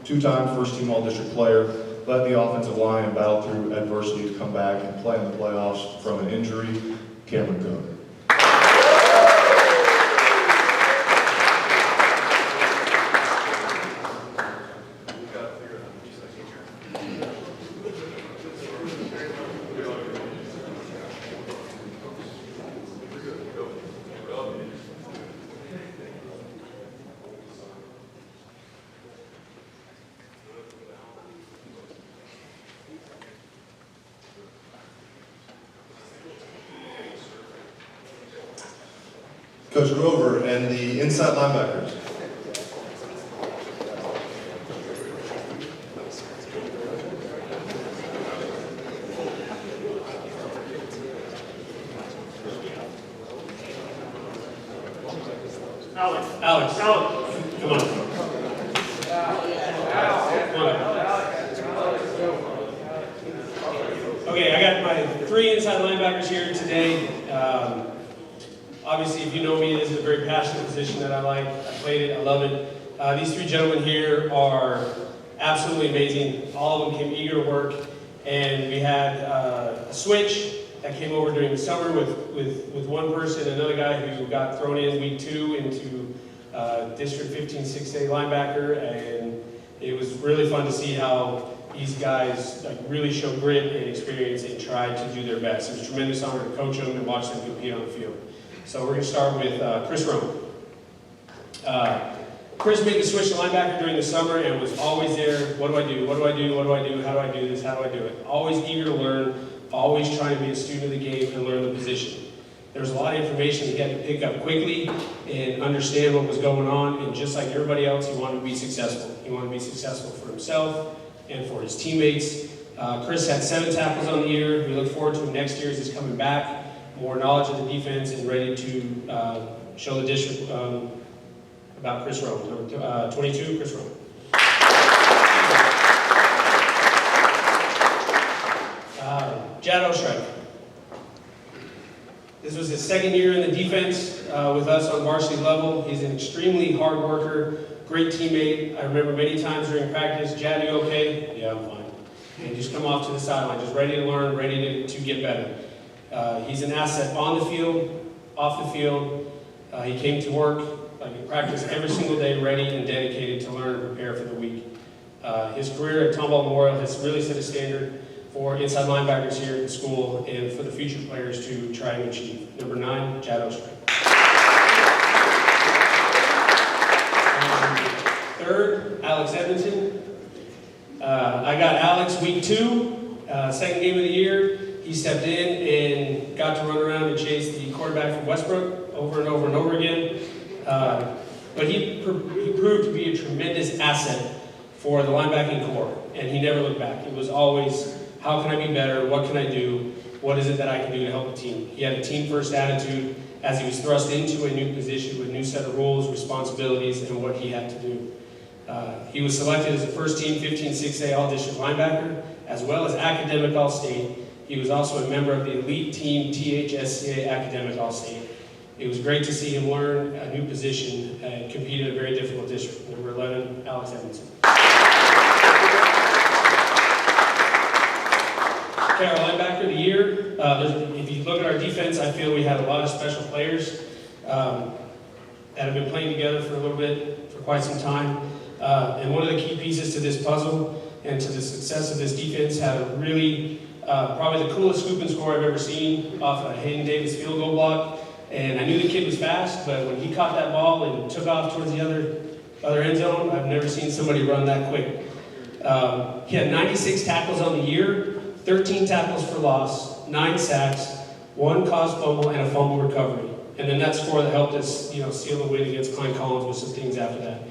two-time first-team All-District player, led the offensive line and battled through adversity to come back and play in the playoffs from an injury, Cameron Cook. Coach Grover and the inside linebackers. Alex, come on. Okay, I got my three inside linebackers here today. Obviously, if you know me, this is a very passionate position that I like. I played it, I love it. These three gentlemen here are absolutely amazing. All of them came eager to work, and we had a switch that came over during the summer with one person, another guy who got thrown in week 2 into District 15 6A linebacker, and it was really fun to see how these guys really showed grit and experience and tried to do their best. It was a tremendous honor to coach them and watch them compete on the field. So we're going to start with Chris Roan. Chris made the switch to linebacker during the summer and was always there. What do I do? What do I do? What do I do? How do I do this? How do I do it? Always eager to learn, always trying to be a student of the game and learn the position. There was a lot of information he had to pick up quickly and understand what was going on, and just like everybody else, he wanted to be successful. He wanted to be successful for himself and for his teammates. Chris had 7 tackles on the year. We look forward to him next year as he's coming back, more knowledge of the defense and ready to show the district about Chris Roan. Number 22, Chris Roan. Jad Ostrike. This was his second year in the defense with us on varsity level. He's an extremely hard worker, great teammate. I remember many times during practice, Jad, you okay? Yeah, I'm fine. And just come off to the sideline, just ready to learn, ready to get better. He's an asset on the field, off the field. He came to work, in practice every single day, ready and dedicated to learn and prepare for the week. His career at Tomball Memorial has really set a standard for inside linebackers here at the school and for the future players to try and achieve. Number 9, Jad Ostrike. Third, Alex Edmonton. I got Alex week 2, second game of the year. He stepped in and got to run around and chase the quarterback from Westbrook over and over and over again. But he proved to be a tremendous asset for the linebacking core, and he never looked back. It was always, how can I be better? What can I do? What is it that I can do to help the team? He had a team-first attitude as he was thrust into a new position with a new set of rules, responsibilities, and what he had to do. He was selected as a first-team 15 6A All-District linebacker, as well as Academic All-State. He was also a member of the elite team THSCA Academic All-State. It was great to see him learn a new position and compete in a very difficult district. Number 11, Alex Edmondson. Okay, our linebacker of the year. If you look at our defense, I feel we had a lot of special players that have been playing together for a little bit, for quite some time. And one of the key pieces to this puzzle and to the success of this defense had a really, probably the coolest scoop and score I've ever seen off a Hayden Davis field goal block. And I knew the kid was fast, but when he caught that ball and took off towards the other end zone, I've never seen somebody run that quick. He had 96 tackles on the year, 13 tackles for loss, 9 sacks, 1 caused fumble, and a fumble recovery. And then that score that helped us, seal the win against Klein Collins with some things after that.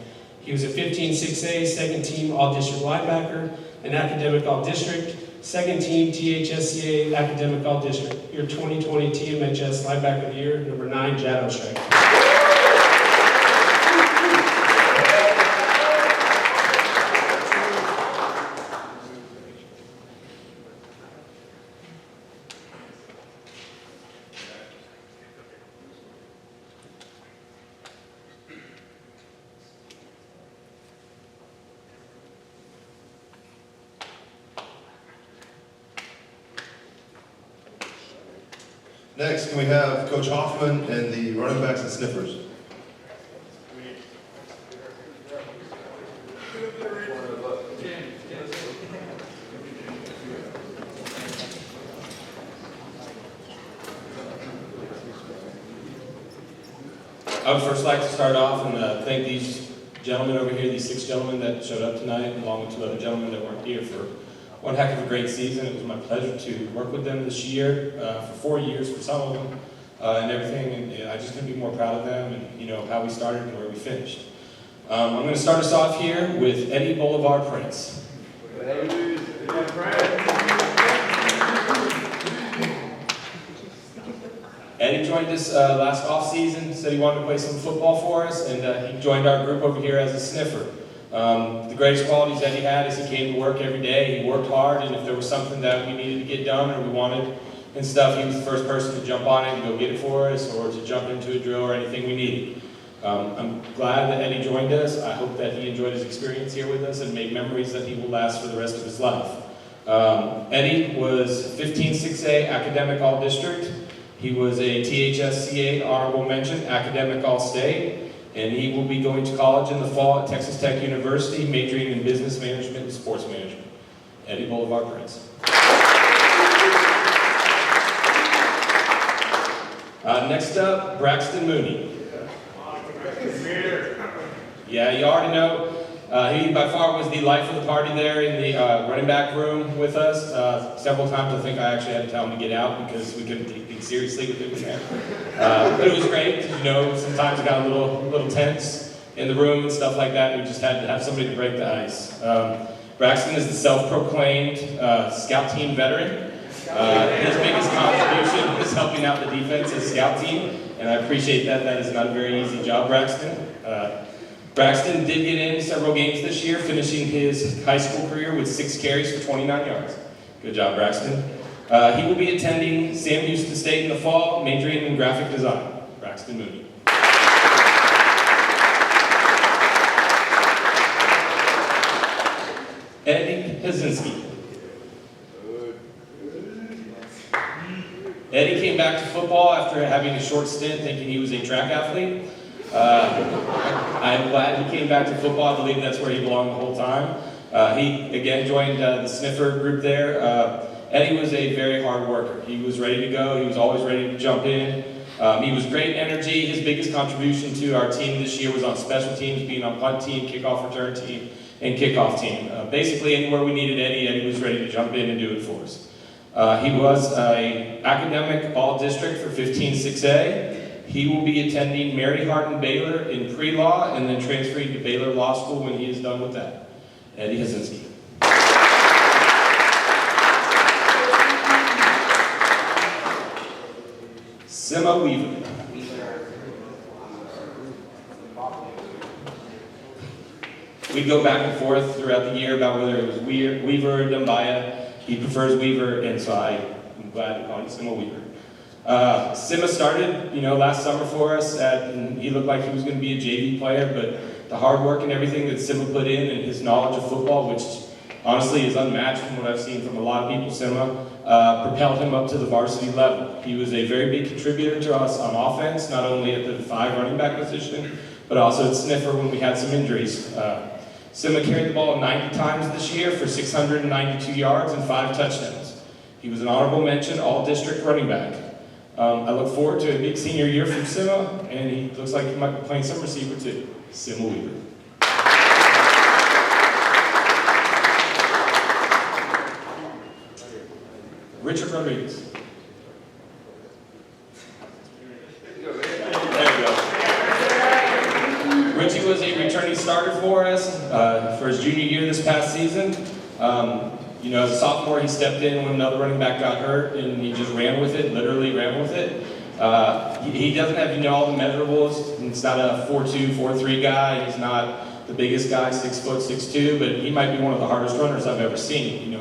He was a 15 6A, second team All-District linebacker, an academic All-District, second team THSCA Academic All-District. Your 2020 TMHS Linebacker of the Year, number 9, Jad Ostrike. Next, can we have Coach Hoffman and the running backs and sniffers? I would first like to start off and thank these gentlemen over here, these 6 gentlemen that showed up tonight, along with 2 other gentlemen that weren't here, for one heck of a great season. It was my pleasure to work with them this year, for 4 years for some of them, and everything, and I just couldn't be more proud of them and, you know, how we started and where we finished. I'm going to start us off here with Eddie Bolivar Prince. Eddie joined us last off-season, said he wanted to play some football for us, and he joined our group over here as a sniffer. The greatest qualities Eddie had is he came to work every day, he worked hard, and if there was something that we needed to get done or we wanted and stuff, he was the first person to jump on it and go get it for us, or to jump into a drill or anything we needed. I'm glad that Eddie joined us. I hope that he enjoyed his experience here with us and made memories that he will last for the rest of his life. Eddie was 15-6A Academic All-District. He was a THSCA Honorable Mention Academic All-State, and he will be going to college in the fall at Texas Tech University, majoring in Business Management and Sports Management. Eddie Bolivar Prince. Next up, Braxton Mooney. Yeah, you already know. He by far was the life of the party there in the running back room with us. Several times I think I actually had to tell him to get out because we couldn't take things seriously with him there. But it was great because, you know, sometimes it got a little tense in the room and stuff like that. We just had to have somebody to break the ice. Braxton is the self-proclaimed scout team veteran. His biggest contribution is helping out the defense as scout team, and I appreciate that. That is not a very easy job, Braxton. Braxton did get in several games this year, finishing his high school career with 6 carries for 29 yards. Good job, Braxton. He will be attending Sam Houston State in the fall, majoring in graphic design. Braxton Mooney. Eddie Hazinski. Eddie came back to football after having a short stint thinking he was a track athlete. I'm glad he came back to football. I believe that's where he belonged the whole time. He again joined the sniffer group there. Eddie was a very hard worker. He was ready to go. He was always ready to jump in. He was great energy. His biggest contribution to our team this year was on special teams, being on punt team, kickoff return team, and kickoff team. Basically anywhere we needed Eddie, Eddie was ready to jump in and do it for us. He was an academic all-district for 15-6A. He will be attending Mary Hardin Baylor in pre-law and then transferring to Baylor Law School when he is done with that. Eddie Hazinski. Sima Weaver. We go back and forth throughout the year about whether it was Weaver or Dumbaya. He prefers Weaver, and so I'm glad to call him Sima Weaver. Sima started, last summer for us, and he looked like he was going to be a JV player, but the hard work and everything that Sima put in and his knowledge of football, which honestly is unmatched from what I've seen from a lot of people, Sima, propelled him up to the varsity level. He was a very big contributor to us on offense, not only at the 5 running back position, but also at sniffer when we had some injuries. Sima carried the ball 90 times this year for 692 yards and 5 touchdowns. He was an honorable mention all-district running back. I look forward to a big senior year from Sima, and he looks like he might be playing some receiver too. Sima Weaver. Richard Rodriguez. There we go. Richie was a returning starter for us for his junior year this past season. As a sophomore, he stepped in when another running back got hurt, and he just ran with it, literally ran with it. He doesn't have, all the measurables. He's not a 4'2", 4'3" guy. He's not the biggest guy, 6 foot, 6'2", but he might be one of the hardest runners I've ever seen. We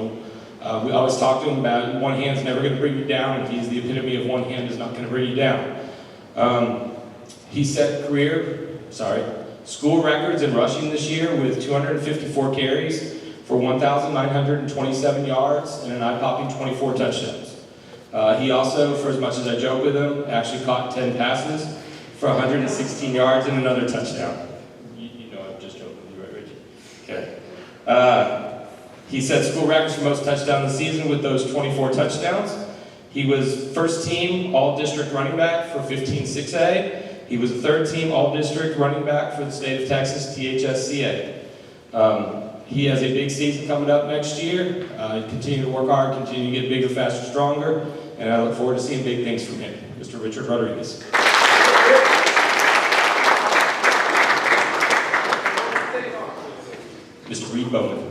always talk to him about one hand's never going to bring you down, and he's the epitome of one hand is not going to bring you down. He set school records in rushing this year with 254 carries for 1,927 yards and an eye-popping 24 touchdowns. He also, for as much as I joke with him, actually caught 10 passes for 116 yards and another touchdown. You know I'm just joking with you, right, Richie? Okay. He set school records for most touchdowns this season with those 24 touchdowns. He was first team all-district running back for 15-6A. He was a third team all-district running back for the state of Texas, THSCA. He has a big season coming up next year. Continue to work hard, continue to get bigger, faster, stronger, and I look forward to seeing big things from him. Mr. Richard Rodriguez. Mr. Reed Bowman.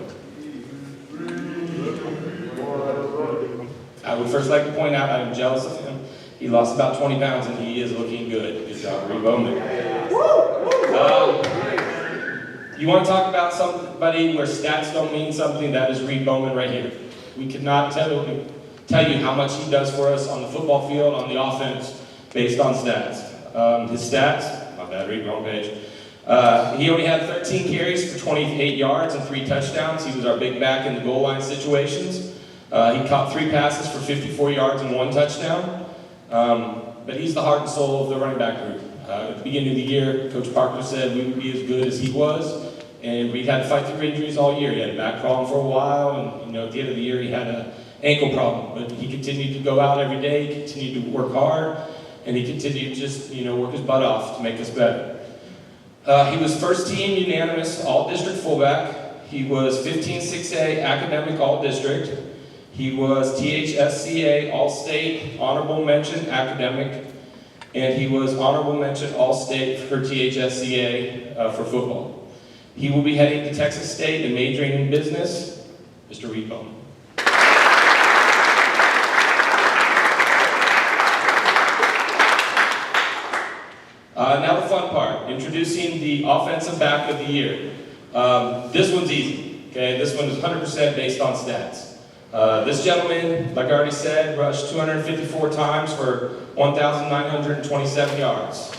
I would first like to point out I'm jealous of him. He lost about 20 pounds and he is looking good. Good job, Reed Bowman. You want to talk about somebody where stats don't mean something? That is Reed Bowman right here. We cannot tell you how much he does for us on the football field, on the offense, based on stats. His stats, my bad, read wrong page. He only had 13 carries for 28 yards and 3 touchdowns. He was our big back in the goal line situations. He caught 3 passes for 54 yards and 1 touchdown. But he's the heart and soul of the running back group. At the beginning of the year, Coach Parker said we would be as good as he was, and we had to fight through injuries all year. He had a back problem for a while, and at the end of the year he had an ankle problem. But he continued to go out every day, he continued to work hard, and he continued to just work his butt off to make us better. He was first team unanimous all-district fullback. He was 15-6A academic all-district. He was THSCA all-state honorable mention academic, and he was honorable mention all-state for THSCA for football. He will be heading to Texas State and majoring in business. Mr. Reed Bowman. Now the fun part, introducing the offensive back of the year. This one's easy, okay? This one is 100% based on stats. This gentleman, like I already said, rushed 254 times for 1,927 yards.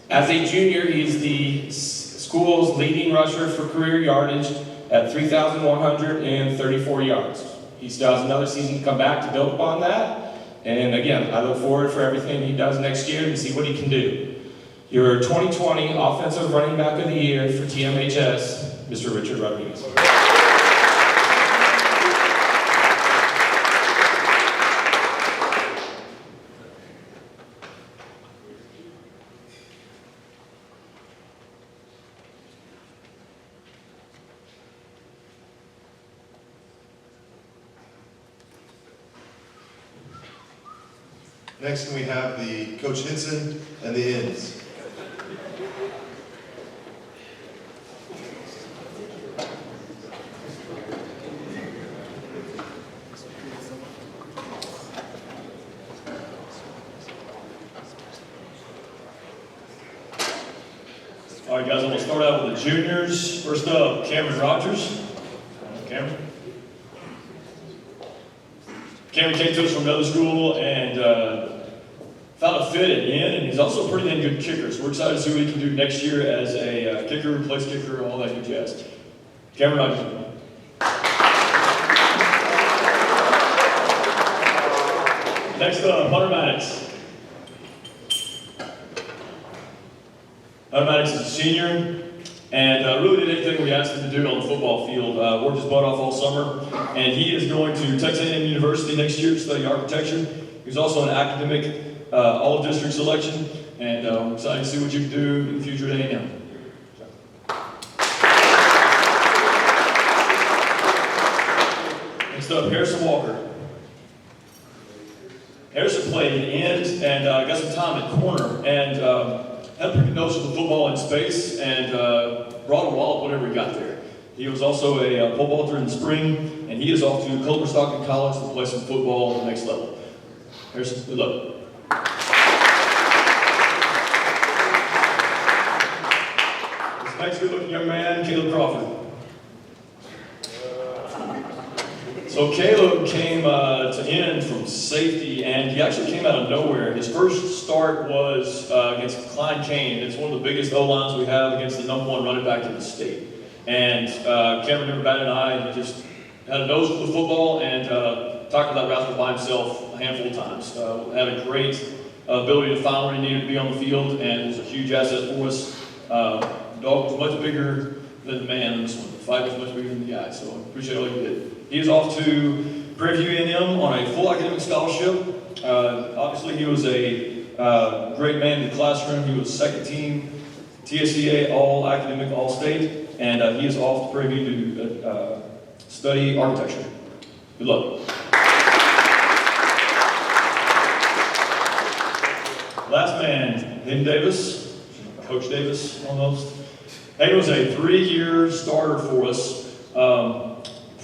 As a junior, he's the school's leading rusher for career yardage at 3,134 yards. He still has another season to come back to build upon that. And again, I look forward for everything he does next year to see what he can do. Your 2020 Offensive Running Back of the Year for TMHS, Mr. Richard Rodriguez. Next, we have the Coach Hinson and the Inns. All right, guys, I'm going to start out with the juniors. First up, Cameron Rogers. Cameron. Cameron came to us from another school and found a fit at the end, and he's also a pretty damn good kicker. So we're excited to see what he can do next year as a kicker, place kicker, all that good jazz. Cameron Rogers. Next up, Hunter Maddox. Hunter Maddox is a senior, and really did everything we asked him to do on the football field. Worked his butt off all summer, and he is going to Texas A&M University next year to study architecture. He's also an academic all-district selection, and we're excited to see what you can do in the future at A&M. Next up, Harrison Walker. Harrison played end and got some time at corner, and had a pretty good nose for the football in space, and brought a wallop whenever he got there. He was also a pole vaulter in the spring, and he is off to Culver-Stockton College to play some football at the next level. Harrison, good luck. This next good-looking young man, Caleb Crawford. So Caleb came to end from safety, and he actually came out of nowhere. His first start was against Klein Kane. It's one of the biggest O-lines we have against the #1 running back in the state. And Cameron never batted an eye. He just had a nose for the football and taught tackled that rascal by himself a handful of times. Had a great ability to find where he needed to be on the field, and was a huge asset for us. The dog was much bigger than the man in this one. The fight was much bigger than the guy, so I appreciate all you did. He is off to Prairie View A&M on a full academic scholarship. Obviously, he was a great man in the classroom. He was second team TSCA All Academic All State, and he is off to Prairie View to study architecture. Good luck. Last man, Hayden Davis, Coach Davis almost. Hayden was a 3-year starter for us.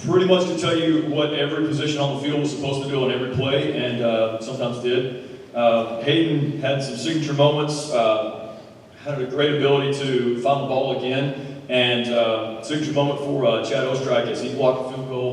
Pretty much to tell you what every position on the field was supposed to do on every play, and sometimes did. Hayden had some signature moments, had a great ability to find the ball again, and signature moment for Chad Ostrike as he blocked the field goal